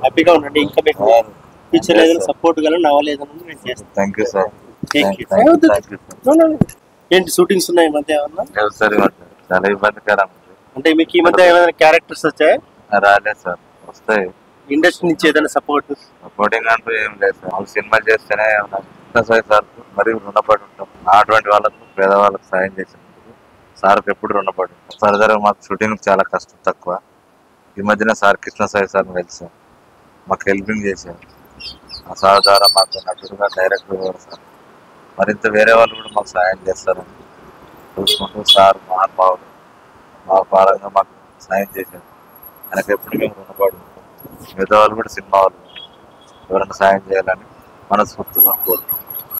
హ్యాపీగా ఉండండి. ఇంకా మీకు ఫ్యూచర్ ఏదైనా సపోర్ట్ గల నవల్ ఏదైనా నేను చేస్తాను. Thank you sir. ఏంటి షూటింగ్స్ ఉన్నాయి ఈ మధ్య ఏమన్నా? సార్ చాలా ఇబ్బందికరం. అంటే మీకు ఈ మధ్య ఏమైనా క్యారెక్టర్స్ వచ్చాయి? రాలేదు సార్, వస్తాయి. ఇండస్ట్రీ నుంచి ఏదైనా సపోర్టింగ్ అంటూ ఏం లేదు సార్. వాళ్ళు సినిమా చేస్తేనే సార్ మరి రుణపడి ఉంటాం. అటువంటి వాళ్ళకు పేదవాళ్ళకు సాయం చేసినందుకు సార్కి ఎప్పుడు రుణపడి ఉంటాం. ఫర్దర్ మాకు షూటింగ్ చాలా కష్టం తక్కువ. ఈ మధ్యన సార్ కృష్ణ సాయి సార్ కలిసాం, మాకు హెల్పింగ్ చేశారు. ఆ సార్ ద్వారా మాకు నటుడుగా డైరెక్టర్ కూడా సార్ మరింత వేరే వాళ్ళు కూడా మాకు సాయం చేస్తారని చూసుకుంటూ సార్ మహానుభావుడు మా పారంగా మాకు సాయం చేశారు. ఆయనకు ఎప్పుడు మేము రుణపడి ఉంటాం. మిగతా వాళ్ళు కూడా సినిమా వాళ్ళు ఎవరైనా సాయం చేయాలని మనస్ఫూర్తిగా కోరుకుంటున్నాం.